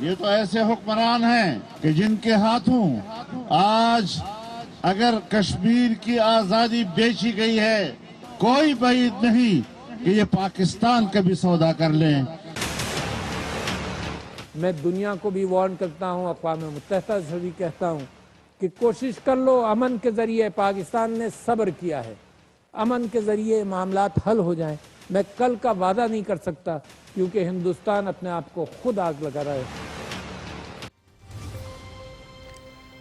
یہ تو ایسے حکمران ہیں کہ جن کے ہاتھوں آج اگر کشمیر کی آزادی بیچی گئی ہے، کوئی بعید نہیں کہ یہ پاکستان کا بھی سودا کر لیں۔ میں دنیا کو بھی وارن کرتا ہوں، اقوام متحدہ سے بھی کہتا ہوں کہ کوشش کر لو امن کے ذریعے۔ پاکستان نے صبر کیا ہے، امن کے ذریعے معاملات حل ہو جائیں۔ میں کل کا وعدہ نہیں کر سکتا کیونکہ ہندوستان اپنے آپ کو خود آگ لگا رہا ہے۔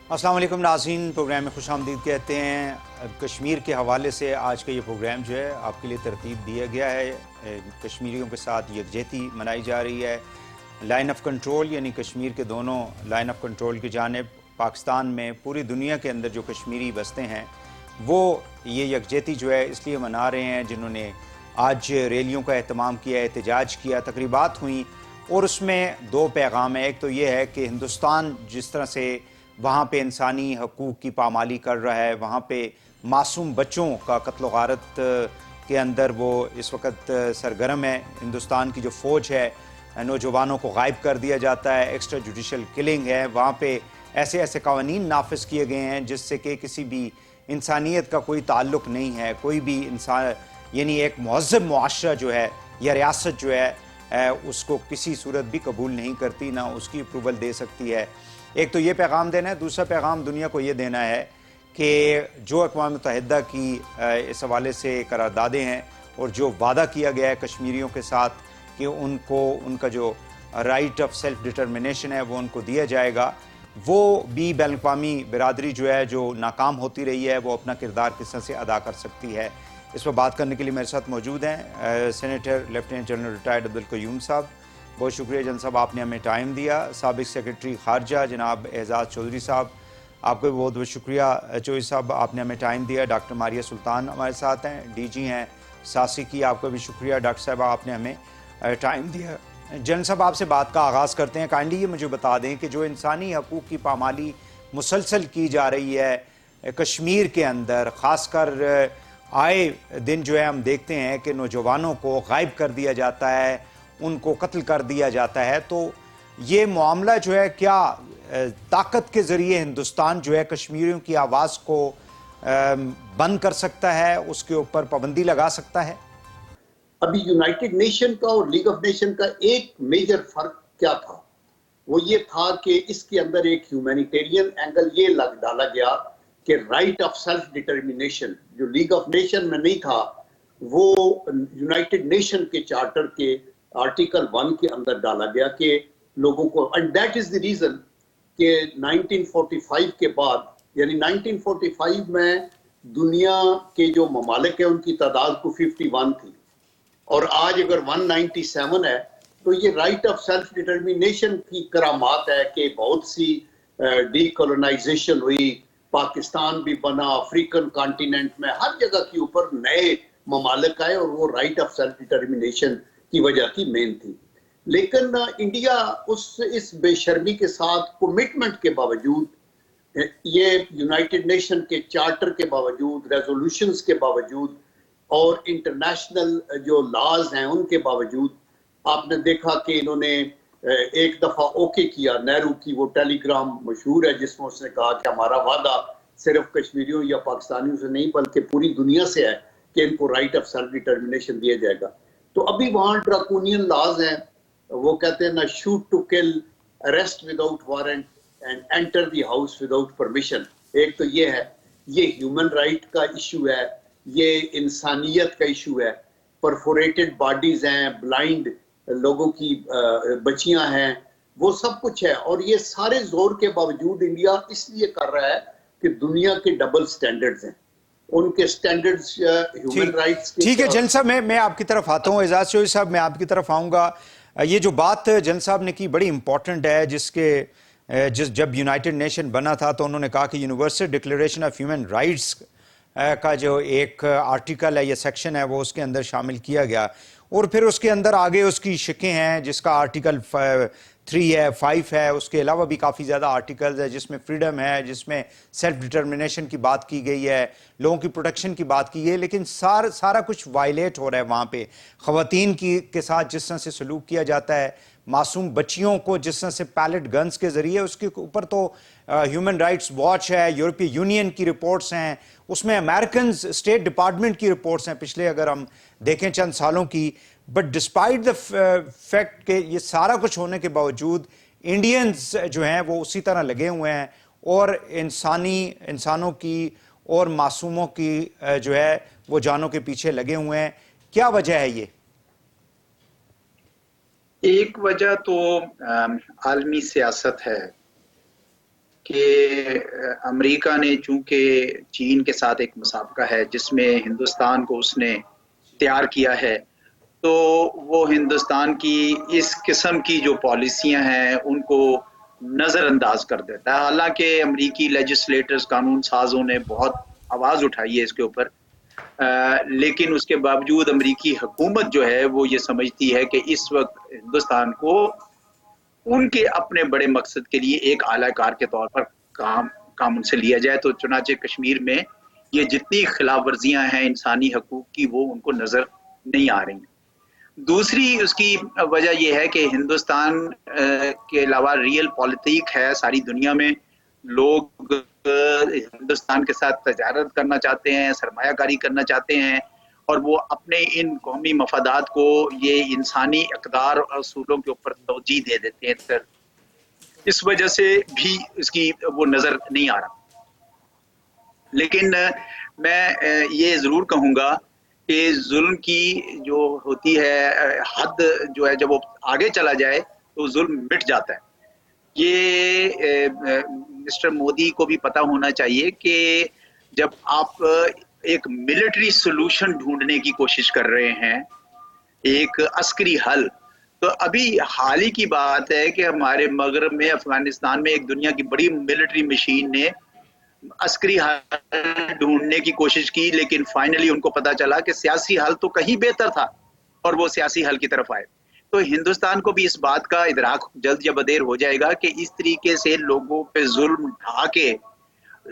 السلام علیکم ناظرین، پروگرام میں خوش آمدید کہتے ہیں۔ کشمیر کے حوالے سے آج کا یہ پروگرام جو ہے آپ کے لیے ترتیب دیا گیا ہے۔ کشمیریوں کے ساتھ یکجہتی منائی جا رہی ہے۔ لائن آف کنٹرول یعنی کشمیر کے دونوں لائن آف کنٹرول کی جانب پاکستان میں پوری دنیا کے اندر جو کشمیری بستے ہیں وہ یہ یکجہتی جو ہے اس لیے منا رہے ہیں، جنہوں نے آج ریلیوں کا اہتمام کیا، احتجاج کیا، تقریبات ہوئیں، اور اس میں دو پیغام ہیں۔ ایک تو یہ ہے کہ ہندوستان جس طرح سے وہاں پہ انسانی حقوق کی پامالی کر رہا ہے، وہاں پہ معصوم بچوں کا قتل و غارت کے اندر وہ اس وقت سرگرم ہے۔ ہندوستان کی جو فوج ہے، نوجوانوں کو غائب کر دیا جاتا ہے، ایکسٹرا جوڈیشل کلنگ ہے، وہاں پہ ایسے قوانین نافذ کیے گئے ہیں جس سے کہ کسی بھی انسانیت کا کوئی تعلق نہیں ہے، کوئی بھی انسان یعنی ایک مہذب معاشرہ جو ہے یا ریاست جو ہے اس کو کسی صورت بھی قبول نہیں کرتی، نہ اس کی اپروول دے سکتی ہے۔ ایک تو یہ پیغام دینا ہے، دوسرا پیغام دنیا کو یہ دینا ہے کہ جو اقوام متحدہ کی اس حوالے سے قراردادیں ہیں اور جو وعدہ کیا گیا ہے کشمیریوں کے ساتھ کہ ان کو ان کا جو رائٹ آف سیلف ڈٹرمنیشن ہے وہ ان کو دیا جائے گا، وہ بھی بین الاقوامی برادری جو ہے جو ناکام ہوتی رہی ہے وہ اپنا کردار کس طرح سے ادا کر سکتی ہے۔ اس پر بات کرنے کے لیے میرے ساتھ موجود ہیں senator lieutenant general retired Abdul Qayyum صاحب۔ بہت شکریہ جنرل صاحب، آپ نے ہمیں ٹائم دیا۔ سابق سیکرٹری خارجہ جناب اعزاز چودھری صاحب، آپ کو بھی بہت بہت شکریہ چودھری صاحب، آپ نے ہمیں ٹائم دیا۔ ڈاکٹر ماریہ سلطان ہمارے ساتھ ہیں، ڈی جی ہیں ساسی کی، آپ کو بھی شکریہ ڈاکٹر صاحبہ، آپ نے ہمیں ٹائم دیا۔ جنرل صاحب آپ سے بات کا آغاز کرتے ہیں، کائنڈلی یہ مجھے بتا دیں کہ جو انسانی حقوق کی پامالی مسلسل کی جا رہی ہے کشمیر کے اندر، خاص کر آئے دن جو ہے ہم دیکھتے ہیں کہ نوجوانوں کو غائب کر دیا جاتا ہے، ان کو قتل کر دیا جاتا ہے، تو یہ معاملہ جو ہے کیا طاقت کے ذریعے ہندوستان جو ہے کشمیریوں کی آواز کو بند کر سکتا ہے، اس کے اوپر پابندی لگا سکتا ہے؟ ابھی یونائٹڈ نیشن کا اور لیگ آف نیشن کا ایک میجر فرق کیا تھا؟ وہ یہ تھا کہ اس کے اندر ایک ہیومینیٹیرین اینگل یہ ڈالا گیا کہ رائٹ آف سیلف ڈٹرمنیشن جو لیگ آف نیشن میں نہیں تھا، وہ یونائٹڈ نیشن کے چارٹر کے آرٹیکل 1 کے اندر ڈالا گیا کہ لوگوں کو، and that is the reason کہ 1945 کے بعد، یعنی 1945 میں دنیا کے جو ممالک ہیں ان کی تعداد کو 51 تھی، اور آج اگر 197 ہے تو یہ رائٹ آف سیلف ڈٹرمنیشن کی کرامات ہے کہ بہت سی ڈی کولونائزیشن ہوئی، پاکستان بھی بنا، افریقن کانٹیننٹ میں ہر جگہ کے اوپر نئے ممالک آئے، اور وہ رائٹ آف سیلف ڈٹرمنیشن کی وجہ کی مین تھی۔ لیکن انڈیا اس بے شرمی کے ساتھ کمٹمنٹ کے باوجود، یہ یونائٹڈ نیشن کے چارٹر کے باوجود، ریزولوشنز کے باوجود اور انٹرنیشنل جو لاز ہیں ان کے باوجود، آپ نے دیکھا کہ انہوں نے ایک دفعہ اوکے کیا، نہرو کی وہ ٹیلی گرام مشہور ہے جس میں اس نے کہا کہ ہمارا وعدہ صرف کشمیریوں یا پاکستانیوں سے نہیں بلکہ پوری دنیا سے ہے کہ ان کو رائٹ آف سیلف ڈٹرمنیشن دیا جائے گا۔ تو ابھی وہاں ڈراکونین لاز ہیں، وہ کہتے ہیں نا shoot to kill, arrest without warrant and enter the house without permission. ایک تو یہ ہے، یہ ہیومن رائٹ کا ایشو ہے، یہ انسانیت کا ایشو ہے، پرفوریٹڈ باڈیز ہیں، بلائنڈ لوگوں کی بچیاں ہیں، وہ سب کچھ ہے، اور یہ سارے زور کے باوجود انڈیا اس لیے کر رہا ہے کہ دنیا کے ڈبل سٹینڈرڈز ہیں، ان کے سٹینڈرڈز ہیومن رائٹس کے۔ ٹھیک ہے جنرل صاحب، میں آپ کی طرف آتا ہوں، اعزاز چودھری صاحب میں آپ کی طرف آؤں گا۔ یہ جو بات جنرل صاحب نے کی بڑی امپورٹنٹ ہے، جب یونائٹڈ نیشن بنا تھا تو انہوں نے کہا کہ universal declaration of human rights کا جو ایک آرٹیکل ہے یا سیکشن ہے وہ اس کے اندر شامل کیا گیا، اور پھر اس کے اندر آگے اس کی شقیں ہیں جس کا آرٹیکل 3 ہے، 5 ہے، اس کے علاوہ بھی کافی زیادہ آرٹیکلز ہیں جس میں فریڈم ہے، جس میں سیلف ڈٹرمنیشن کی بات کی گئی ہے، لوگوں کی پروٹیکشن کی بات کی گئی ہے، لیکن سارا کچھ وائلیٹ ہو رہا ہے وہاں پہ۔ خواتین کے ساتھ جس طرح سے سلوک کیا جاتا ہے، معصوم بچیوں کو جس طرح سے پیلٹ گنز کے ذریعے، اس کے اوپر تو ہیومن رائٹس واچ ہے، یورپی یونین کی رپورٹس ہیں، اس میں امریکنز اسٹیٹ ڈپارٹمنٹ کی رپورٹس ہیں پچھلے اگر ہم دیکھیں چند سالوں کی. بٹ ڈسپائٹ دا فیکٹ کہ یہ سارا کچھ ہونے کے باوجود انڈینز جو ہیں وہ اسی طرح لگے ہوئے ہیں اور انسانوں کی اور معصوموں کی جو ہے وہ جانوں کے پیچھے لگے ہوئے ہیں. کیا وجہ ہے یہ؟ ایک وجہ تو عالمی سیاست ہے کہ امریکہ نے چونکہ چین کے ساتھ ایک مسابقہ ہے جس میں ہندوستان کو اس نے تیار کیا ہے، تو وہ ہندوستان کی اس قسم کی جو پالیسیاں ہیں ان کو نظر انداز کر دیتا ہے. حالانکہ امریکی لیجسلیٹرز، قانون سازوں نے بہت آواز اٹھائی ہے اس کے اوپر، لیکن اس کے باوجود امریکی حکومت جو ہے وہ یہ سمجھتی ہے کہ اس وقت ہندوستان کو ان کے اپنے بڑے مقصد کے لیے ایک اعلی کار کے طور پر کام ان سے لیا جائے. تو چنانچہ کشمیر میں یہ جتنی خلاف ورزیاں ہیں انسانی حقوق کی وہ ان کو نظر نہیں آ رہی ہیں. دوسری اس کی وجہ یہ ہے کہ ہندوستان کے علاوہ ریئل پالیٹک ہے ساری دنیا میں. لوگ ہندوستان کے ساتھ تجارت کرنا چاہتے ہیں، سرمایہ کاری کرنا چاہتے ہیں، اور وہ اپنے ان قومی مفادات کو یہ انسانی اقدار اور اصولوں کے اوپر توجیہ دے دیتے ہیں. اس وجہ سے بھی اس کی وہ نظر نہیں آ رہا. لیکن میں یہ ضرور کہوں گا کہ ظلم کی جو ہوتی ہے حد جو ہے جب وہ آگے چلا جائے تو ظلم مٹ جاتا ہے. یہ مسٹر مودی کو بھی پتہ ہونا چاہیے کہ جب آپ ایک ملٹری سولوشن ڈھونڈنے کی کوشش کر رہے ہیں، ایک عسکری حل، تو ابھی حال ہی کی بات ہے کہ ہمارے مغرب میں افغانستان میں ایک دنیا کی بڑی ملٹری مشین نے عسکری حل ڈھونڈنے کی کوشش کی، لیکن فائنلی ان کو پتا چلا کہ سیاسی حل تو کہیں بہتر تھا اور وہ سیاسی حل کی طرف آئے. تو ہندوستان کو بھی اس بات کا ادراک جلد یا بدیر ہو جائے گا کہ اس طریقے سے لوگوں پہ ظلم ڈھا کے،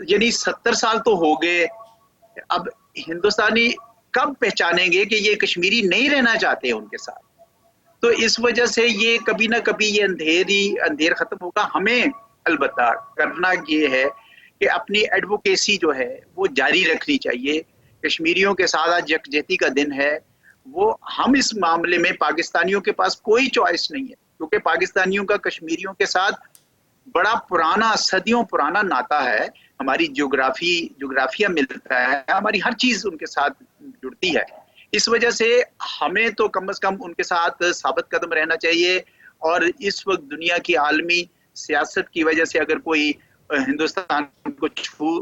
یعنی 70 سال تو ہو گئے، اب ہندوستانی کب پہچانیں گے کہ یہ کشمیری نہیں رہنا چاہتے ان کے ساتھ. تو اس وجہ سے یہ کبھی نہ کبھی یہ اندھیر ختم ہوگا. ہمیں البتہ کرنا یہ ہے کہ اپنی ایڈوکیسی جو ہے وہ جاری رکھنی چاہیے. کشمیریوں کے ساتھ آج یکجہتی کا دن ہے. وہ ہم اس معاملے میں پاکستانیوں کے پاس کوئی چوائس نہیں ہے، کیونکہ پاکستانیوں کا کشمیریوں کے ساتھ بڑا پرانا، صدیوں پرانا ناطہ ہے. ہماری جغرافیہ ملتا ہے، ہماری ہر چیز ان کے ساتھ جڑتی ہے. اس وجہ سے ہمیں تو کم از کم ان کے ساتھ ثابت قدم رہنا چاہیے. اور اس وقت دنیا کی عالمی سیاست کی وجہ سے اگر کوئی ہندوستان کو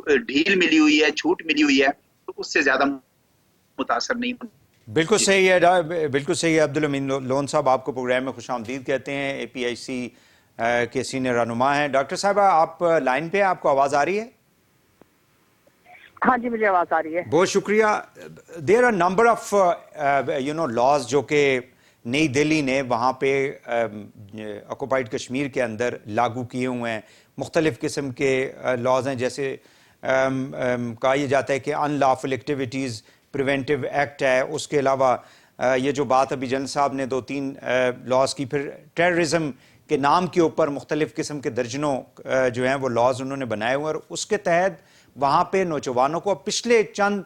ڈھیل ملی ہوئی ہے، چھوٹ ملی ہوئی ہے، تو اس سے زیادہ متاثر نہیں ہونا. بالکل صحیح ہے، بالکل صحیح ہے. عبدالامین لون صاحب، آپ کو پروگرام میں خوش آمدید کہتے ہیں. اے پی آئی سی کے سینئر رہنما ہیں. ڈاکٹر صاحبہ، آپ لائن پہ ہیں، آپ کو آواز آ رہی ہے؟ ہاں جی، مجھے آواز آ رہی ہے. بہت شکریہ. There are number of laws جو کہ نئی دہلی نے وہاں پہ آکوپائڈ کشمیر کے اندر لاگو کیے ہوئے ہیں. مختلف قسم کے لاز ہیں، جیسے کہا یہ جاتا ہے کہ ان لافل ایکٹیویٹیز پریونٹیو ایکٹ ہے. اس کے علاوہ یہ جو بات ابھی جنرل صاحب نے 2-3 لاز کی، پھر ٹیررزم کے نام کے اوپر مختلف قسم کے درجنوں جو ہیں وہ لاز انہوں نے بنائے ہوئے ہیں. اور اس کے تحت وہاں پہ نوجوانوں کو پچھلے چند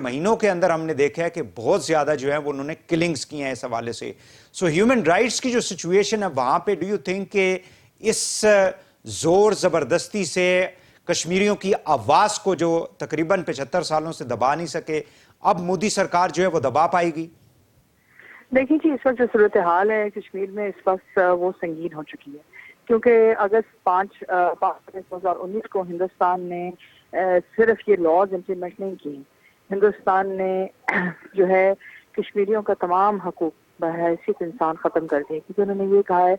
مہینوں کے اندر ہم نے دیکھا ہے کہ بہت زیادہ جو ہے وہ انہوں نے کلنگز کی ہیں اس حوالے سے. سو ہیومن رائٹس کی جو سچویشن ہے وہاں پہ، ڈو یو تھنک کہ اس زور زبردستی سے کشمیریوں کی آواز کو جو تقریباً 75 سالوں سے دبا نہیں سکے، اب مودی سرکار جو ہے وہ دبا پائے گی؟ دیکھیں جی، اس وقت جو صورتحال ہے کشمیر میں اس وقت وہ سنگین ہو چکی ہے، کیونکہ اگست 5 2019 کو ہندوستان نے صرف یہ لاز امپلیمنٹ نہیں کی. ہندوستان نے جو ہے کشمیریوں کا تمام حقوق بحیثیت انسان ختم کر دیے، کیونکہ انہوں نے یہ کہا ہے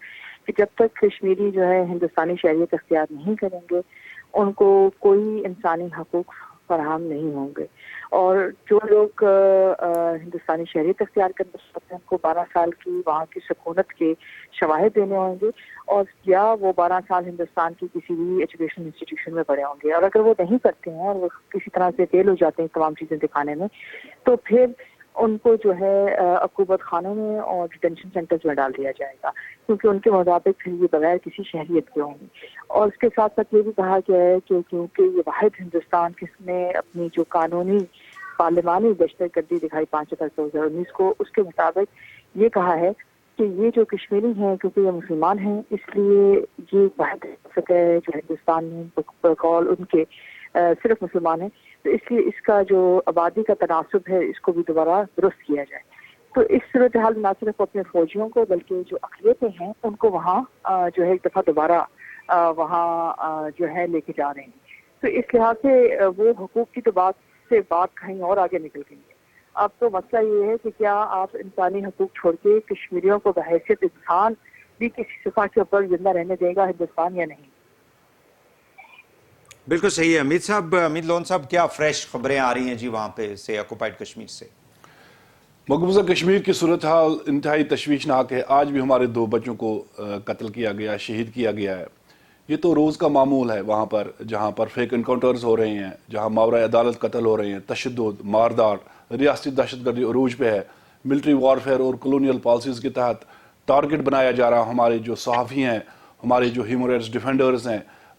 کہ جب تک کشمیری جو ہے ہندوستانی شہریت اختیار نہیں کریں گے ان کو کوئی انسانی حقوق فراہم نہیں ہوں گے. اور جو لوگ ہندوستانی شہریت اختیار کرنا چاہتے ہیں ان کو 12 سال کی وہاں کی سکونت کے شواہد دینے ہوں گے، اور یا وہ 12 سال ہندوستان کی کسی بھی ایجوکیشن انسٹیٹیوشن میں پڑھے ہوں گے. اور اگر وہ نہیں کرتے ہیں اور وہ کسی طرح سے فیل ہو جاتے ہیں تمام چیزیں دکھانے میں، تو پھر ان کو جو ہے عقوبت خانوں میں اور ڈیٹینشن سینٹرز میں ڈال دیا جائے گا، کیونکہ ان کے مطابق پھر یہ بغیر کسی شہریت کے ہوں گے. اور اس کے ساتھ ساتھ یہ بھی کہا گیا ہے کہ کیونکہ یہ واحد ہندوستان کس نے اپنی جو قانونی پارلیمانی دہشت گردی دکھائی 5 اگست 2019 کو، اس کے مطابق یہ کہا ہے کہ یہ جو کشمیری ہیں کیونکہ یہ مسلمان ہیں، اس لیے یہ واحد ریاست ہے جو ہندوستان میں بقول ان کے صرف مسلمان ہیں، تو اس لیے اس کا جو آبادی کا تناسب ہے اس کو بھی دوبارہ درست کیا جائے. تو اس صورتحال میں نہ صرف اپنے فوجیوں کو بلکہ جو اقلیتیں ہیں ان کو وہاں جو ہے ایک دفعہ دوبارہ وہاں جو ہے لے کے جا رہے ہیں. تو اس لحاظ سے وہ حقوق کی تو بات کہیں اور آگے نکل گئی ہے. اب تو مسئلہ یہ ہے کہ کیا آپ انسانی حقوق چھوڑ کے کشمیریوں کو بحیثیت انسان بھی کسی صفحہ کے اوپر زندہ رہنے دے گا ہندوستان یا نہیں؟ بالکل صحیح ہے. امید لون صاحب، کیا فریش خبریں آ رہی ہیں جی وہاں پہ سے آکوپائڈ کشمیر سے؟ مقبوضہ کشمیر کی صورتحال انتہائی تشویشناک ہے. آج بھی ہمارے 2 بچوں کو قتل کیا گیا، شہید کیا گیا ہے. یہ تو روز کا معمول ہے وہاں پر، جہاں پر فیک انکاؤنٹرز ہو رہے ہیں، جہاں ماورائے عدالت قتل ہو رہے ہیں، تشدد، ماردار، ریاستی دہشت گردی عروج پہ ہے. ملٹری وارفیئر اور کلونیل پالیسیز کے تحت ٹارگٹ بنایا جا رہا. ہمارے جو صحافی ہیں، ہمارے جو ہیومن رائٹس ڈیفینڈرز ہیں،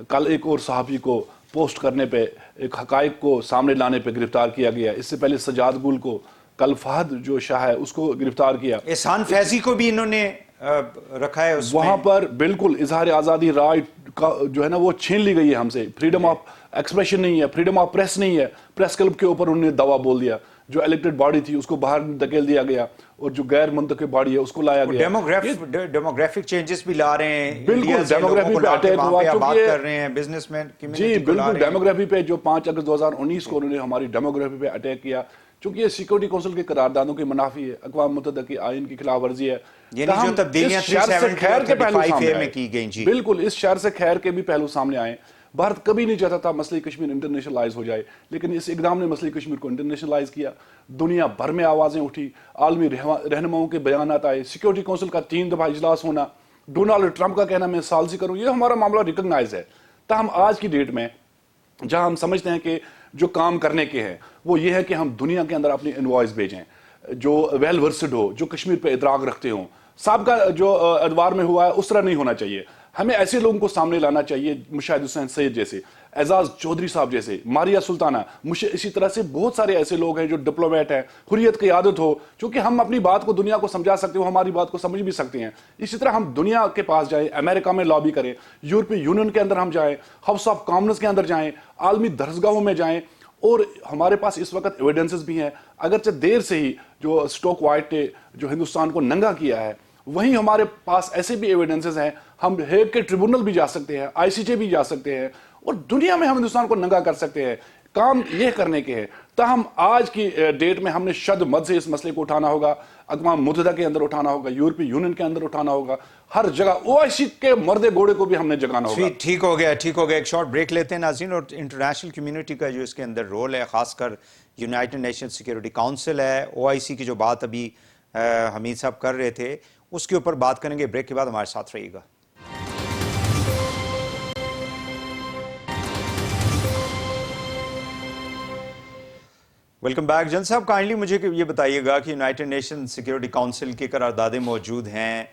کل ایک اور صحافی کو پوسٹ کرنے پہ، ایک حقائق کو سامنے لانے پہ گرفتار کیا گیا. اس سے پہلے سجاد گل کو، کل فہد جو شاہ ہے اس کو گرفتار کیا. احسان فیضی کو بھی انہوں نے رکھا ہے اس میں. وہاں پر بالکل اظہار آزادی رائٹ کا جو ہے نا وہ چھین لی گئی ہے ہم سے. فریڈم آف ایکسپریشن نہیں ہے، فریڈم آف پریس نہیں ہے. پریس کلب کے اوپر انہوں نے دعویٰ بول دیا. جو الیکٹڈ باڈی تھی اس کو باہر دھکیل دیا گیا اور جو غیر منتخب باڈی ہے اس کو لایا گیا. ڈیموگرافک چینجز بھی لا رہے ہیں. بالکل ڈیموگرافی پہ اٹیک ہوا بات کر رہے ہیں بزنس مین جی بالکل ڈیموگرافی پہ جو 5 اگست 2019 کو انہوں نے ہماری ڈیموگرافی پہ اٹیک کیا. چونکہ یہ سیکورٹی کونسل کے قراردادوں کی منافی ہے، اقوام متحدہ کی آئین کی خلاف ورزی ہے. یعنی جو تبدیلیاں 370 میں کی گئیں جی بالکل اس شر سے خیر کے بھی پہلو سامنے آئے. بھارت کبھی نہیں چاہتا تھا مسئلہ کشمیر انٹرنیشنلائز ہو جائے، لیکن اس اقدام نے مسئلہ کشمیر کو انٹرنیشنلائز کیا. دنیا بھر میں آوازیں اٹھی، عالمی رہنماؤں کے بیانات آئے، سیکورٹی کونسل کا 3 دفعہ اجلاس ہونا، ڈونالڈ ٹرمپ کا کہنا میں ثالثی کروں، یہ ہمارا معاملہ ریکگنائز ہے. تاہم آج کی ڈیٹ میں جہاں ہم سمجھتے ہیں کہ جو کام کرنے کے ہیں وہ یہ ہے کہ ہم دنیا کے اندر اپنی انوائس بھیجیں جو ویل ورسڈ ہو، جو کشمیر پہ ادراک رکھتے ہوں. سابقہ جو ادوار میں ہوا ہے اس طرح نہیں ہونا چاہیے. ہمیں ایسے لوگوں کو سامنے لانا چاہیے، مشاہد حسین سید جیسے، اعزاز چودھری صاحب جیسے، ماریا سلطانہ، اسی طرح سے بہت سارے ایسے لوگ ہیں جو ڈپلومیٹ ہیں. حریت قیادت ہو، چونکہ ہم اپنی بات کو دنیا کو سمجھا سکتے ہو، ہماری بات کو سمجھ بھی سکتے ہیں. اسی طرح ہم دنیا کے پاس جائیں، امریکہ میں لابی کریں، یورپی یونین کے اندر ہم جائیں، ہاؤس آف کامنز کے اندر جائیں، عالمی درسگاہوں میں جائیں. اور ہمارے پاس اس وقت ایویڈنسز بھی ہیں، اگرچہ دیر سے ہی جو سٹوک وائٹ نے جو ہندوستان کو ننگا کیا ہے، وہیں ہمارے پاس ایسے بھی ایویڈنسز ہیں. ہم ہیگ کے ٹریبونل بھی جا سکتے ہیں، ICJ بھی جا سکتے ہیں، اور دنیا میں ہم ہندوستان کو ننگا کر سکتے ہیں. کام یہ کرنے کے ہیں. تاہم آج کی ڈیٹ میں ہم نے شد مد سے اس مسئلے کو اٹھانا ہوگا، اقوام متحدہ کے اندر اٹھانا ہوگا، یورپی یونین کے اندر اٹھانا ہوگا، ہر جگہ OIC کے مردے گھوڑے کو بھی ہم نے جگانا ہوگا. ٹھیک ہو گیا. ایک شارٹ بریک لیتے ہیں ناظرین. اور انٹرنیشنل کمیونٹی کا جو اس کے اندر رول ہے، خاص کر یونائٹڈ نیشن سیکورٹی کاؤنسل ہے، OIC کی جو بات ابھی حمید صاحب کر رہے تھے اس کے اوپر بات کریں گے. بریک کے بعد ہمارے ساتھ رہیے گا. Welcome back. جن صاحب کائنڈلی مجھے یہ بتائیے گا کہ یونائٹڈ نیشن سیکورٹی کاؤنسل کی قراردادیں موجود ہیں،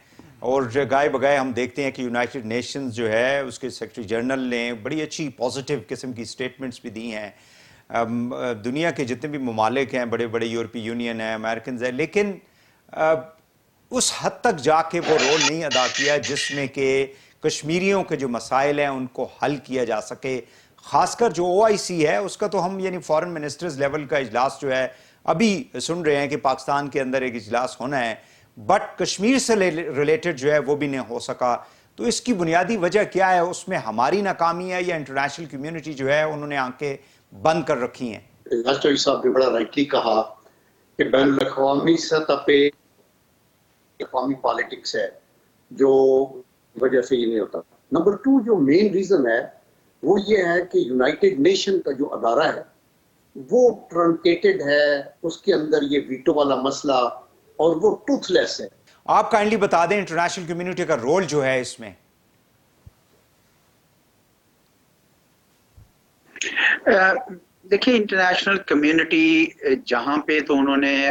اور گائے بگائے ہم دیکھتے ہیں کہ یونائٹڈ نیشنز جو ہے اس کے سیکرٹری جنرل نے بڑی اچھی پازیٹیو قسم کی سٹیٹمنٹس بھی دی ہیں. دنیا کے جتنے بھی ممالک ہیں، بڑے بڑے یورپی یونین ہیں، امریکنز ہیں، لیکن اس حد تک جا کے وہ رول نہیں ادا کیا جس میں کہ کشمیریوں کے جو مسائل ہیں ان کو حل کیا جا سکے. خاص کر جو OIC ہے اس کا تو ہم یعنی فارن منسٹرز لیول کا اجلاس جو ہے ابھی سن رہے ہیں کہ پاکستان کے اندر ایک اجلاس ہونا ہے، بٹ کشمیر سے ریلیٹڈ جو ہے وہ بھی نہیں ہو سکا. تو اس کی بنیادی وجہ کیا ہے؟ اس میں ہماری ناکامی ہے یا انٹرنیشنل کمیونٹی جو ہے انہوں نے آنکھیں بند کر رکھی ہیں؟ چوہدری صاحب نے بڑا رائٹلی کہا کہ بین الاقوامی سطح پہ اقوامی پالیٹکس ہے جو وجہ سے یہ نہیں ہوتا. نمبر 2 جو مین ریزن ہے وہ یہ ہے کہ یونائٹڈ نیشن کا جو ادارہ ہے وہ ٹرنکیٹڈ ہے، اس کے اندر یہ ویٹو والا مسئلہ، اور وہ ٹوتھ لیس ہے. آپ کائنڈلی بتا دیں انٹرنیشنل کمیونٹی کا رول جو ہے اس میں. دیکھیں انٹرنیشنل کمیونٹی جہاں پہ تو انہوں نے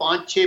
5-6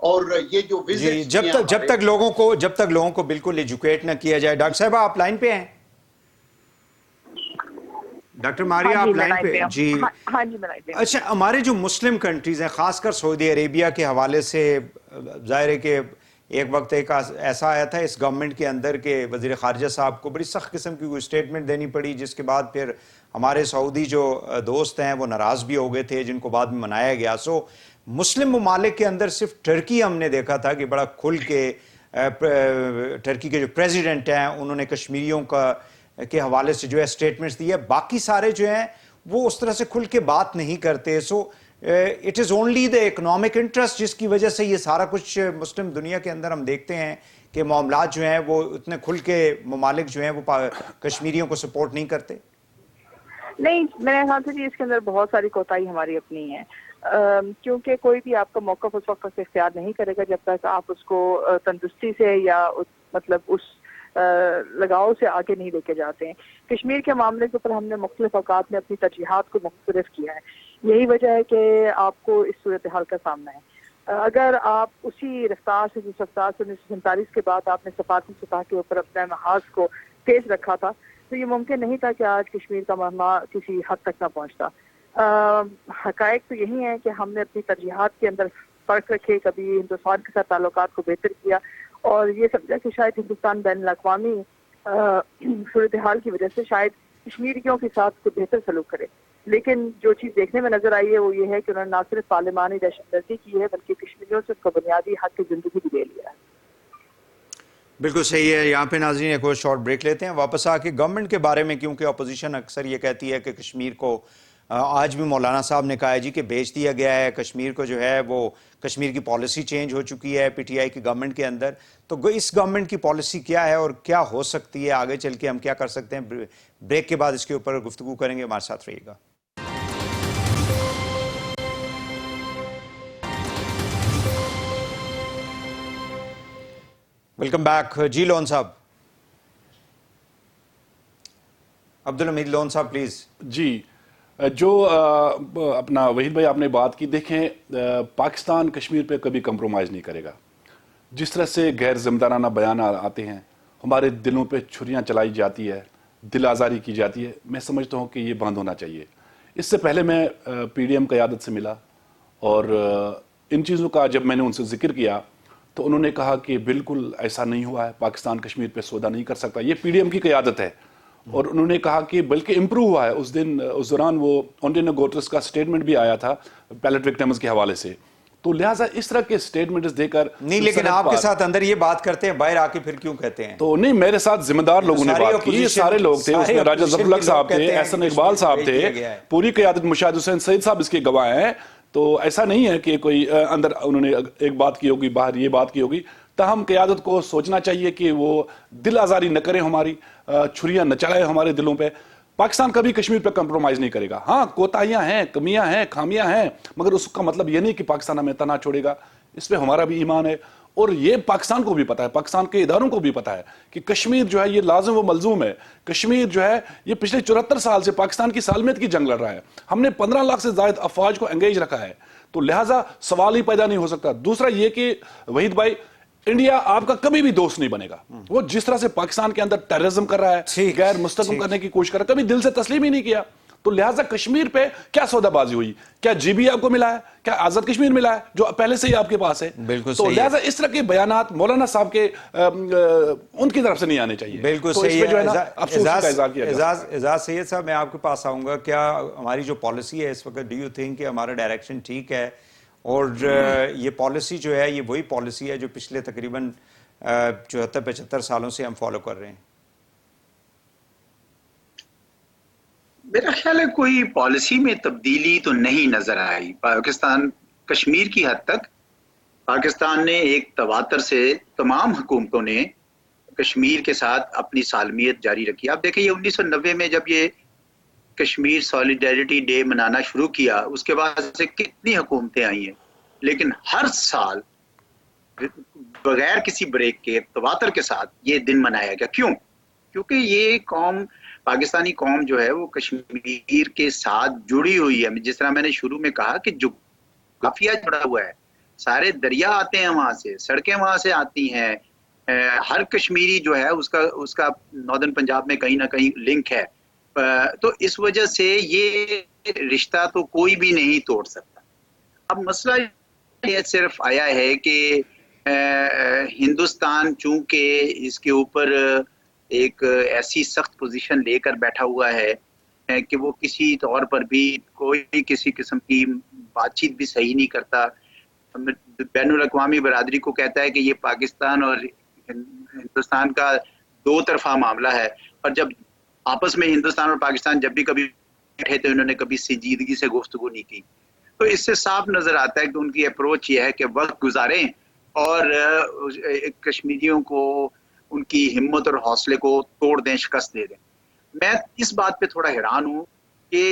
اور یہ جو جی وزٹ جب تک لوگوں کو بالکل ایجوکیٹ نہ کیا جائے. ڈاکٹر صاحبہ آپ لائن پہ ہیں؟ ڈاکٹر ماریا آپ لائن پہ؟ جی ہاں جی میں لائن پہ. اچھا، ہمارے جو مسلم کنٹریز ہیں خاص کر سعودی عربیہ کے حوالے سے ظاہر ہے کہ ایک وقت ایک ایسا آیا تھا اس گورنمنٹ کے اندر کہ وزیر خارجہ صاحب کو بڑی سخت قسم کی کوئی اسٹیٹمنٹ دینی پڑی، جس کے بعد پھر ہمارے سعودی جو دوست ہیں وہ ناراض بھی ہو گئے تھے، جن کو بعد میں منایا گیا. سو مسلم ممالک کے اندر صرف ٹرکی ہم نے دیکھا تھا کہ بڑا کھل کے ٹرکی کے جو پریزیڈنٹ ہیں انہوں نے کشمیریوں کے حوالے سے جو ہے اسٹیٹمنٹس دی ہے. باقی سارے جو ہیں وہ اس طرح سے کھل کے بات نہیں کرتے. So it is only the economic interest جس کی وجہ سے یہ سارا کچھ مسلم دنیا کے اندر ہم دیکھتے ہیں کہ معاملات جو ہیں وہ اتنے کھل کے ممالک جو ہیں وہ کشمیریوں کو سپورٹ نہیں کرتے. نہیں، میرے خیال سے اس کے اندر بہت ساری کوتاہی ہماری اپنی ہے، کیونکہ کوئی بھی آپ کا موقف اس وقت تک اختیار نہیں کرے گا جب تک آپ اس کو تندرستی سے یا مطلب اس لگاؤ سے آگے نہیں لے کے جاتے ہیں. کشمیر کے معاملے کے اوپر ہم نے مختلف اوقات میں اپنی ترجیحات کو مختلف کیا ہے. یہی وجہ ہے کہ آپ کو اس صورتحال کا سامنا ہے. اگر آپ اسی رفتار سے جس رفتار سے 1947 کے بعد آپ نے سفارتی سطح کے اوپر اپنے محاذ کو تیز رکھا تھا تو یہ ممکن نہیں تھا کہ آج کشمیر کا معاملہ کسی حد تک نہ پہنچتا. حقائق تو یہی ہیں کہ ہم نے اپنی ترجیحات کے اندر فرق رکھے، کبھی ہندوستان کے ساتھ تعلقات کو بہتر کیا اور یہ سمجھا کہ شاید ہندوستان بین الاقوامی صورتحال کی وجہ سے شاید کشمیریوں کے ساتھ کوئی بہتر سلوک کرے. لیکن جو چیز دیکھنے میں نظر آئی ہے وہ یہ ہے کہ انہوں نے نہ صرف پارلیمانی دہشت گردی کی ہے بلکہ کشمیریوں سے اس کا بنیادی حق کی زندگی بھی لے لیا ہے. بالکل صحیح ہے. یہاں پہ ناظرین ایک اور شارٹ بریک لیتے ہیں، واپس آ کے گورنمنٹ کے بارے میں، کیونکہ اپوزیشن اکثر یہ کہتی ہے کہ کشمیر کو آج بھی مولانا صاحب نے کہا ہے جی کہ بیچ دیا گیا ہے کشمیر کو، جو ہے وہ کشمیر کی پالیسی چینج ہو چکی ہے پی ٹی آئی کی گورنمنٹ کے اندر. تو اس گورنمنٹ کی پالیسی کیا ہے اور کیا ہو سکتی ہے آگے چل کے، ہم کیا کر سکتے ہیں؟ بریک کے بعد اس کے اوپر گفتگو کریں گے. ہمارے ساتھ رہیے گا. Welcome back. جی لون صاحب، عبدالحمید لون صاحب پلیز. جی، جو اپنا وحید بھائی آپ نے بات کی، دیکھیں پاکستان کشمیر پہ کبھی کمپرومائز نہیں کرے گا. جس طرح سے غیر ذمہ دارانہ بیان آتے ہیں، ہمارے دلوں پہ چھریاں چلائی جاتی ہے، دل آزاری کی جاتی ہے، میں سمجھتا ہوں کہ یہ بند ہونا چاہیے. اس سے پہلے میں پی ڈی ایم قیادت سے ملا اور ان چیزوں کا جب میں نے ان سے ذکر کیا تو انہوں نے کہا کہ بالکل ایسا نہیں ہوا ہے، پاکستان کشمیر پہ سودا نہیں کر سکتا، یہ پی ڈی ایم کی قیادت ہے. اور انہوں نے کہا کہ بلکہ امپروو ہوا ہے. اس دوران وہ انٹونیو گوٹرس کا سٹیٹمنٹ بھی آیا تھا پیلٹ وکٹمز کے حوالے سے. تو لہٰذا اس طرح کے سٹیٹمنٹس دے کر نہیں، لیکن آپ کے ساتھ اندر یہ بات کرتے ہیں، باہر آ کے پھر کیوں کہتے ہیں؟ تو نہیں، میرے ساتھ ذمہ دار لوگوں نے بات کی، یہ سارے لوگ تھے، اس میں راجہ ظفر الحق صاحب تھے، احسن اقبال صاحب تھے، پوری قیادت مشاہد حسین سعید صاحب اس کے گواہ ہیں. تو ایسا نہیں ہے کہ کوئی اندر انہوں نے ایک بات کی ہوگی باہر یہ بات کی ہوگی. تاہم قیادت کو سوچنا چاہیے کہ وہ دل آزاری نہ کریں، ہماری چھریاں نہ چلائے ہمارے دلوں پہ. پاکستان کبھی کشمیر پہ کمپرومائز نہیں کرے گا. ہاں کوتاہیاں ہیں، کمیاں ہیں، خامیاں ہیں، مگر اس کا مطلب یہ نہیں کہ پاکستان ہمیں تنہا چھوڑے گا. اس پہ ہمارا بھی ایمان ہے اور یہ پاکستان کو بھی پتا ہے، پاکستان کے اداروں کو بھی پتا ہے کہ کشمیر جو ہے یہ لازم و ملزوم ہے. کشمیر جو ہے یہ پچھلے 74 سال سے پاکستان کی سالمیت کی جنگ لڑ رہا ہے. ہم نے 15 لاکھ سے زائد افواج کو انگیج رکھا ہے. تو لہٰذا سوال ہی پیدا نہیں ہو سکتا. دوسرا یہ کہ وحید بھائی، انڈیا آپ کا کبھی بھی دوست نہیں بنے گا. وہ جس طرح سے پاکستان کے اندر ٹیررزم کر رہا ہے، غیر مستحکم کرنے کی کوشش کر رہا ہے، کبھی دل سے تسلیم ہی نہیں کیا. تو لہٰذا کشمیر پہ کیا سودا بازی ہوئی؟ کیا جی بی آپ کو ملا ہے؟ کیا آزاد کشمیر ملا ہے جو پہلے سے ہی آپ کے پاس ہے؟ بالکل تو لہٰذا اس طرح کے بیانات مولانا صاحب کے ان کی طرف سے نہیں آنے چاہیے. بالکل صحیح ہے. اعزاز سید صاحب، میں آپ کے پاس آؤں گا. کیا ہماری جو پالیسی ہے اس وقت، ڈو یو تھنک کہ ہمارا ڈائریکشن ٹھیک ہے؟ اور یہ پالیسی جو ہے یہ وہی پالیسی ہے جو پچھلے تقریباً 74-75 سالوں سے ہم فالو کر رہے ہیں؟ میرا خیال ہے کوئی پالیسی میں تبدیلی تو نہیں نظر آئی. پاکستان کشمیر کی حد تک پاکستان نے ایک تواتر سے تمام حکومتوں نے کشمیر کے ساتھ اپنی سالمیت جاری رکھی. آپ دیکھیں یہ 1990 میں جب یہ کشمیر سالیڈیرٹی ڈے منانا شروع کیا، اس کے بعد سے کتنی حکومتیں آئی ہیں، لیکن ہر سال بغیر کسی بریک کے تواتر کے ساتھ یہ دن منایا گیا. کیوں؟ کیونکہ یہ قوم، پاکستانی قوم جو ہے وہ کشمیر کے ساتھ جڑی ہوئی ہے. جس طرح میں نے شروع میں کہا کہ جغرافیہ جڑا ہوا ہے، سارے دریا آتے ہیں وہاں سے, سڑکیں وہاں سے آتی ہیں, ہر کشمیری جو ہے اس کا ناردرن پنجاب میں کہیں نہ کہیں لنک ہے. تو اس وجہ سے یہ رشتہ تو کوئی بھی نہیں توڑ سکتا. اب مسئلہ یہ صرف آیا ہے کہ ہندوستان چونکہ اس کے اوپر ایک ایسی سخت پوزیشن لے کر بیٹھا ہوا ہے کہ وہ کسی طور پر بھی کوئی کسی قسم کی بات چیت بھی صحیح نہیں کرتا, بین الاقوامی برادری کو کہتا ہے کہ یہ پاکستان اور ہندوستان کا دو طرفہ معاملہ ہے, اور جب آپس میں ہندوستان اور پاکستان جب بھی کبھی بیٹھے تو انہوں نے کبھی سنجیدگی سے گفتگو نہیں کی. تو اس سے صاف نظر آتا ہے کہ ان کی اپروچ یہ ہے کہ وقت گزاریں اور کشمیریوں کو ان کی ہمت اور حوصلے کو توڑ دیں, شکست دے دیں. میں اس بات پہ تھوڑا حیران ہوں کہ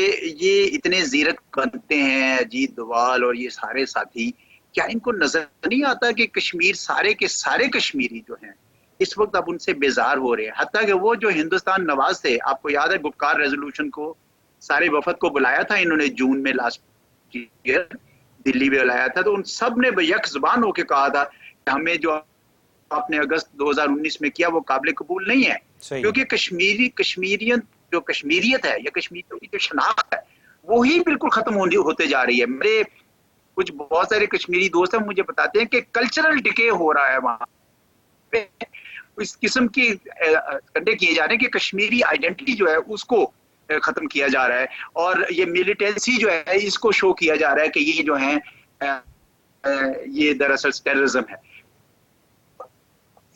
یہ اتنے زیرک بنتے ہیں اجیت دوال اور یہ سارے ساتھی, کیا ان کو نظر نہیں آتا کہ کشمیر سارے کے سارے کشمیری جو ہیں اس وقت اب ان سے بیزار ہو رہے ہیں. حتیٰ کہ وہ جو ہندوستان نواز تھے, آپ کو یاد ہے گپکار ریزولوشن کو سارے وفد کو بلایا تھا انہوں نے جون میں لاسٹ ایئر دلی میں بلایا تھا, تو ان سب نے یک زبان ہو کے کہا تھا کہ ہمیں جو آپ نے اگست 2019 میں کیا وہ قابل قبول نہیں ہے, کیونکہ کشمیریت ہے یا کشمیریوں کی جو شناخت ہے وہی بالکل ختم ہوتے جا رہی ہے. میرے کچھ بہت سارے کشمیری دوست ہیں مجھے بتاتے ہیں کہ کلچرل ڈکے ہو رہا ہے وہاں پہ, اس قسم کی کنڈے کیے جا رہے ہیں کہ کشمیری آئیڈینٹی جو ہے اس کو ختم کیا جا رہا ہے, اور یہ ملیٹنسی جو ہے اس کو شو کیا جا رہا ہے کہ یہ جو ہیں یہ دراصل ٹیررزم ہے.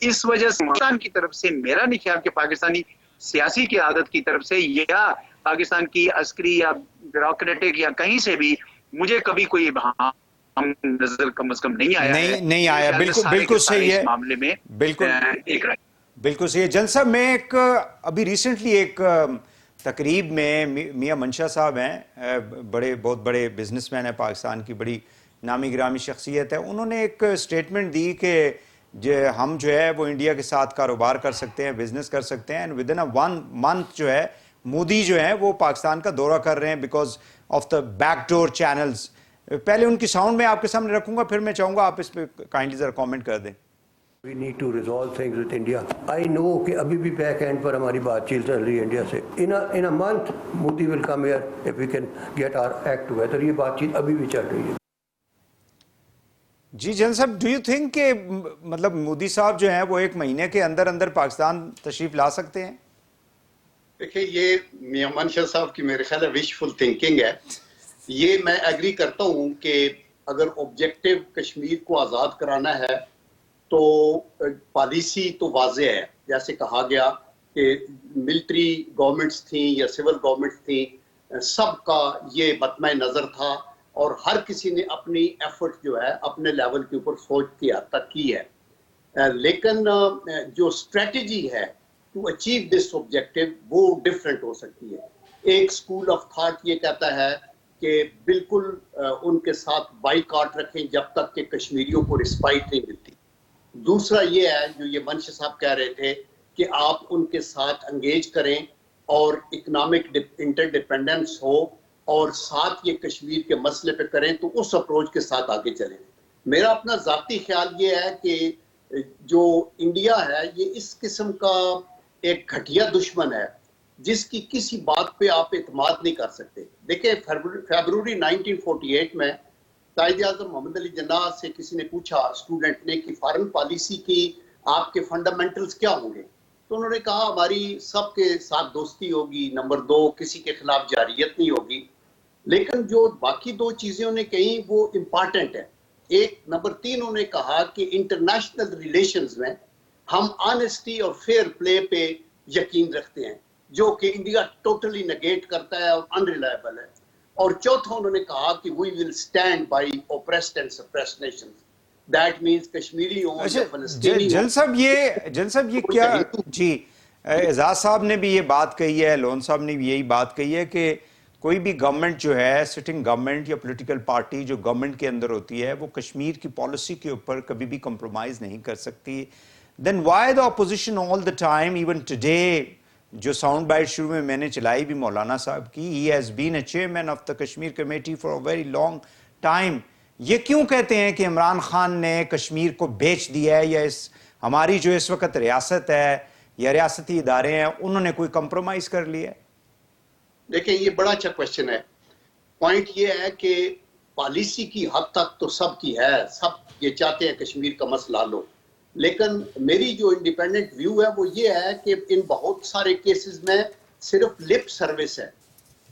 اس وجہ سے پاکستان کی طرف سے میرا نہیں خیال کہ پاکستانی سیاسی قیادت کی طرف سے یا پاکستان کی عسکری یا بیوروکریٹک یا کہیں سے بھی مجھے کبھی کوئی نظر کم از کم نہیں آیا نہیں آیا. بالکل صحیح ہے, معاملے میں بالکل صحیح ہے. جن صاحب میں ایک ابھی ریسنٹلی ایک تقریب میں میاں منشا صاحب ہیں, بہت بڑے بزنس مین ہیں, پاکستان کی بڑی نامی گرامی شخصیت ہے, انہوں نے ایک سٹیٹمنٹ دی کہ ہم جو ہے وہ انڈیا کے ساتھ کاروبار کر سکتے ہیں, بزنس کر سکتے ہیں, اینڈ ود ان 1 month جو ہے مودی جو ہے وہ پاکستان کا دورہ کر رہے ہیں because of the back door channels. پہلے ان کی ساؤنڈ میں آپ کے سامنے رکھوں گا, پھر میں چاہوں گا آپ اس پہ کائنڈلی ذرا کامنٹ کر دیں. We need to resolve things with India. I know کہ ابھی بھی بیک اینڈ پر ہماری بات چیت چل رہی ہے انڈیا سے. In a month Modi will come here if we can get our act together. یہ بات چیت ابھی بھی چل رہی ہے. جی جن صاحب, ڈو یو تھنک کہ مطلب مودی صاحب جو ہیں وہ 1 مہینے کے اندر پاکستان تشریف لا سکتے ہیں؟ دیکھیں یہ میاں منشا صاحب کی میرے خیال ہے وشفل تھنکنگ ہے. یہ میں ایگری کرتا ہوں کہ اگر آبجیکٹو کشمیر کو آزاد کرانا ہے تو پالیسی تو واضح ہے, جیسے کہا گیا کہ ملٹری گورنمنٹس تھیں یا سول گورنمنٹس تھیں, سب کا یہ مطمع نظر تھا اور ہر کسی نے اپنی ایفرٹ جو ہے اپنے لیول کے اوپر سوچ کی حد تک کی ہے. لیکن جو اسٹریٹجی ہے ٹو اچیو دس آبجیکٹو وہ ڈفرینٹ ہو سکتی ہے. ایک اسکول آف تھاٹ یہ کہتا ہے کہ بالکل ان کے ساتھ بائیکاٹ رکھیں جب تک کہ کشمیریوں کو رسپائٹ نہیں ملتی. دوسرا یہ ہے جو یہ منشا صاحب کہہ رہے تھے کہ آپ ان کے ساتھ انگیج کریں اور اکنامک انٹر ڈیپینڈنس ہو اور ساتھ یہ کشمیر کے مسئلے پہ کریں, تو اس اپروچ کے ساتھ آگے چلیں. میرا اپنا ذاتی خیال یہ ہے کہ جو انڈیا ہے یہ اس قسم کا ایک گھٹیا دشمن ہے جس کی کسی بات پہ آپ اعتماد نہیں کر سکتے. دیکھیں فیبروری 1948 میں قائد اعظم محمد علی جناح سے کسی نے پوچھا اسٹوڈنٹ نے کہ فارن پالیسی کی آپ کے فنڈامنٹلز کیا ہوں گے, تو انہوں نے کہا ہماری سب کے ساتھ دوستی ہوگی, نمبر 2 کسی کے خلاف جارحیت نہیں ہوگی. لیکن جو باقی 2 چیزیں انہوں نے کہیں وہ امپارٹنٹ ہے. ایک نمبر 3 انہوں نے کہا کہ انٹرنیشنل ریلیشنز میں ہم آنیسٹی اور فیئر پلے پہ یقین رکھتے ہیں, جو کہ انڈیا ٹوٹلی نگیٹ کرتا ہے اور انریلائبل ہے. اور چوتھا انہوں نے کہا کہ we will stand by oppressed and suppressed nations. That means Kashmiri ہوں یا فلسطینی. جن صاحب یہ کیا, جی اعزاز صاحب نے بھی یہ بات کہی ہے, لون صاحب نے بھی یہی بات کہی ہے کہ کوئی بھی گورنمنٹ جو ہے, سٹنگ گورنمنٹ یا پولیٹیکل پارٹی جو گورنمنٹ کے اندر ہوتی ہے وہ کشمیر کی پالیسی کے اوپر کبھی بھی کمپرومائز نہیں کر سکتی. Then why the opposition all the time, even today جو ساؤنڈ بائٹ شروع میں نے چلائی بھی مولانا صاحب کی, he has been a chairman of the Kashmir committee for a very long time. یہ کیوں کہتے ہیں کہ عمران خان نے کشمیر کو بیچ دیا ہے، یا ہماری جو اس وقت ریاست ہے یا ریاستی ادارے ہیں انہوں نے کوئی کمپرومائز کر لیا ہے؟ دیکھیں یہ بڑا اچھا کوشچن ہے. پوائنٹ یہ ہے کہ پالیسی کی حد تک تو سب کی ہے، سب یہ چاہتے ہیں کشمیر کا مسئلہ لو، لیکن میری جو انڈیپینڈنٹ ویو ہے وہ یہ ہے کہ ان بہت سارے کیسز میں صرف لپ سروس ہے.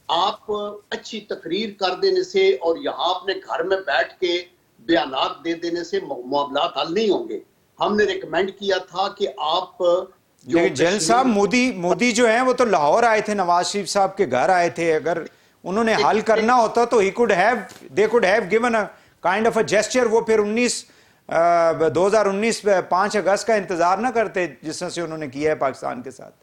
آپ اچھی تقریر کر دینے سے اور یہاں اپنے گھر میں بیٹھ کے بیانات دے دینے سے معاملات حل نہیں ہوں گے. ہم نے ریکمینڈ کیا تھا کہ آپ لیکن جیل صاحب مودی جو ہیں وہ تو لاہور آئے تھے، نواز شریف صاحب کے گھر آئے تھے. اگر انہوں نے حل کرنا ہوتا تو they could have given a kind of a gesture. وہ پھر 2019 5 اگست کا انتظار نہ کرتے جس طرح سے انہوں نے کیا ہے پاکستان کے ساتھ.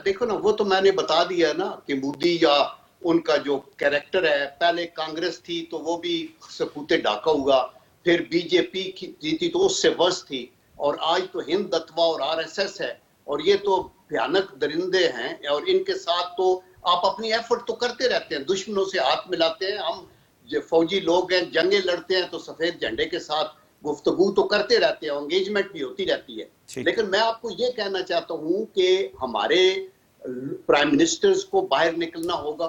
دیکھو نا، وہ تو میں نے بتا دیا نا کہ مودی یا ان کا جو کریکٹر ہے، پہلے کانگریس تھی تو وہ بھی سکوتے ڈھاکہ ہوا، پھر بی جے پی جیتی تو اس سے ورس تھی، اور آج تو ہند دتوا اور RSS ہے، اور یہ تو بھیانک درندے ہیں. اور ان کے ساتھ تو آپ اپنی ایفرٹ تو کرتے رہتے ہیں، دشمنوں سے ہاتھ ملاتے ہیں. ہم فوجی لوگ ہیں، جنگیں لڑتے ہیں تو سفید جھنڈے کے ساتھ گفتگو تو کرتے رہتے ہیں، انگیجمنٹ بھی ہوتی رہتی ہے. لیکن میں آپ کو یہ کہنا چاہتا ہوں کہ ہمارے پرائم منسٹرز کو باہر نکلنا ہوگا،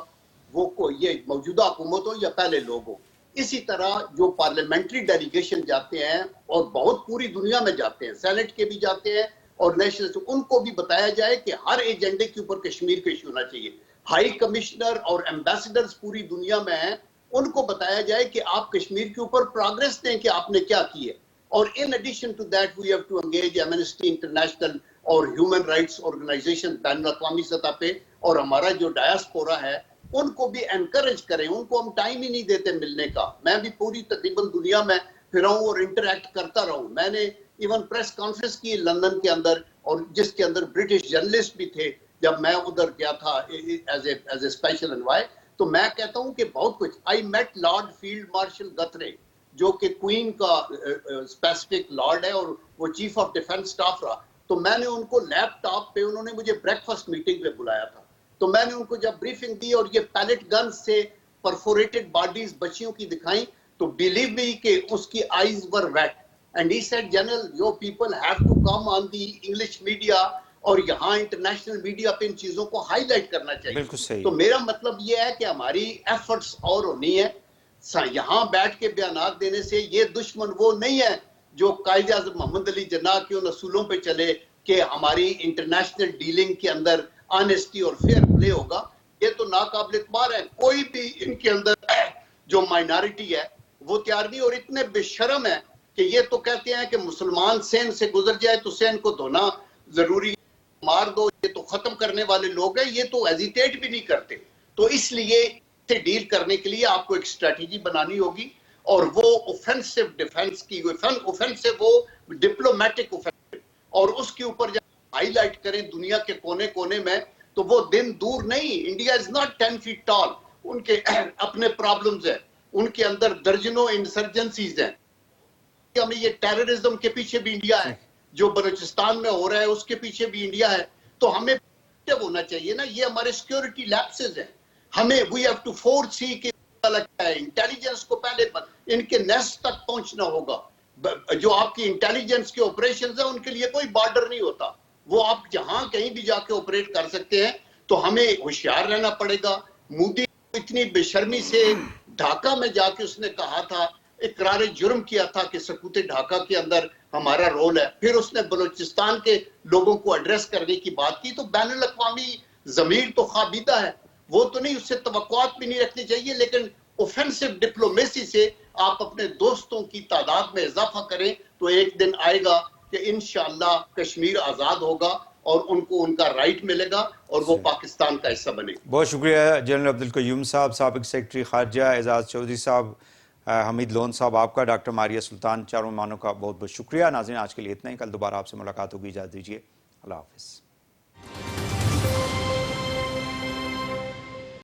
وہ یہ موجودہ حکومت ہو یا پہلے لوگ ہو. اسی طرح جو پارلیمنٹری ڈیلیگیشن جاتے ہیں اور بہت پوری دنیا میں جاتے ہیں، سینٹ کے بھی جاتے ہیں اور نیشنل، ان کو بھی بتایا جائے کہ ہر ایجنڈے کے اوپر کشمیر کا ایشو ہونا چاہیے. ہائی کمشنر اور ایمبیسڈرز پوری دنیا میں ہیں، ان کو بتایا جائے کہ آپ کشمیر کے اوپر پروگریس دیں کہ آپ نے کیا کی ہے. اور in addition to that we have to engage Amnesty International اور ہیومن رائٹس آرگنائزیشن بین الاقوامی سطح پہ، اور ہمارا جو ڈائسپورا ہے ان کو بھی انکریج کریں. ان کو ہم ٹائم ہی نہیں دیتے ملنے کا. میں بھی پوری تقریباً دنیا میں پھرا ہوں اور انٹریکٹ کرتا رہا ہوں. میں نے ایون پریس کانفرنس کی لندن کے اندر، اور جس کے اندر برٹش جرنلسٹ بھی تھے جب میں ادھر گیا تھا ایز اے اسپیشل انوائے. تو میں کہتا ہوں کہ بہت کچھ. آئی میٹ لارڈ فیلڈ مارشل گترے جو کہ کوئین کا اسپیسیفک لارڈ ہے اور وہ چیف آف ڈیفنس سٹاف رہا. تو میں نے ان کو لیپ ٹاپ پہ، انہوں نے مجھے بریک فاسٹ میٹنگ پہ بلایا تھا، تو میں نے ان کو جب بریفنگ دی اور یہ پیلٹ گن سے پرفوریٹڈ باڈیز بچیوں کی دکھائیں تو بلیو می کہ اس کی eyes were wet. And he said general your people have to come on the English media, اور یہاں انٹرنیشنل میڈیا پہ ان چیزوں کو ہائی لائٹ کرنا چاہیے. بالکل صحیح. تو میرا مطلب یہ ہے کہ ہماری ایفرٹس اور ہونی ہے. یہاں بیٹھ کے بیانات دینے سے یہ دشمن وہ نہیں ہے جو قائد اعظم محمد علی جناح کے ان اصولوں پہ چلے کہ ہماری انٹرنیشنل ڈیلنگ کے اندر آنیسٹی اور فیئر پلے ہوگا. یہ تو ناقابل اعتبار ہے. کوئی بھی ان کے اندر جو مائنارٹی ہے وہ تیار نہیں، اور اتنے بے شرم ہے کہ یہ تو کہتے ہیں کہ مسلمان سین سے گزر جائے تو سین کو دھونا ضروری، مار دو. یہ تو ختم کرنے والے لوگ ہیں، یہ تو ایزیٹیٹ بھی نہیں کرتے. تو اس لیے سے ڈیل کرنے کے لیے آپ کو ایک اسٹریٹجی بنانی ہوگی، اور وہ اوفینسو ڈیفنس کی، اوفینسو وہ ڈپلومیٹک اوفینسو، اور اس کے اوپر جب ہائی لائٹ کریں دنیا کے کونے کونے میں تو وہ دن دور نہیں. India is not 10 feet tall. ان کے اپنے پرابلمز ہیں، ان کے اندر درجنوں انسرجنسیز ہیں. ہمیں یہ ٹیررزم کے پیچھے بھی انڈیا ہے، جو بلوچستان میں ہو رہا ہے اس کے پیچھے بھی انڈیا ہے. تو ہمیں ہونا چاہیے نا، یہ ہمارے سیکیورٹی لیپسز ہیں. ہمیں وی ہیو ٹو فورس سی کہ انٹیلیجنس کو پہلے ان کے نیسٹ تک پہنچنا ہوگا. جو آپ کی انٹیلیجنس کے آپریشنز ہیں ان کے لیے کوئی بارڈر نہیں ہوتا، وہ آپ جہاں کہیں بھی جا کے آپریٹ کر سکتے ہیں. تو ہمیں ہوشیار رہنا پڑے گا. مودی اتنی بے شرمی سے ڈھاکہ میں جا کے اس نے کہا تھا، اقرار جرم کیا تھا کہ سکوت ڈھاکہ کے اندر ہمارا رول ہے. پھر اس نے بلوچستان کے لوگوں کو ایڈریس کرنے کی بات کی. تو بین الاقوامی ضمیر تو خوابیدہ ہے، وہ تو نہیں، اس سے توقعات بھی نہیں رکھنی چاہیے. لیکن اوفینسو ڈپلومیسی سے آپ اپنے دوستوں کی تعداد میں اضافہ کریں تو ایک دن آئے گا کہ انشاءاللہ کشمیر آزاد ہوگا اور ان کو ان کا رائٹ ملے گا اور وہ پاکستان کا حصہ بنے گا. بہت شکریہ جنرل عبدالقیوم صاحب، سابق سیکرٹری خارجہ اعزاز چودھری صاحب، حمید لون صاحب آپ کا، ڈاکٹر ماریہ سلطان، چاروں مہمانوں کا بہت بہت شکریہ. ناظرین آج کے لیے اتنا ہی. کل دوبارہ آپ سے ملاقات ہوگی. اجازت دیجیے. اللہ حافظ.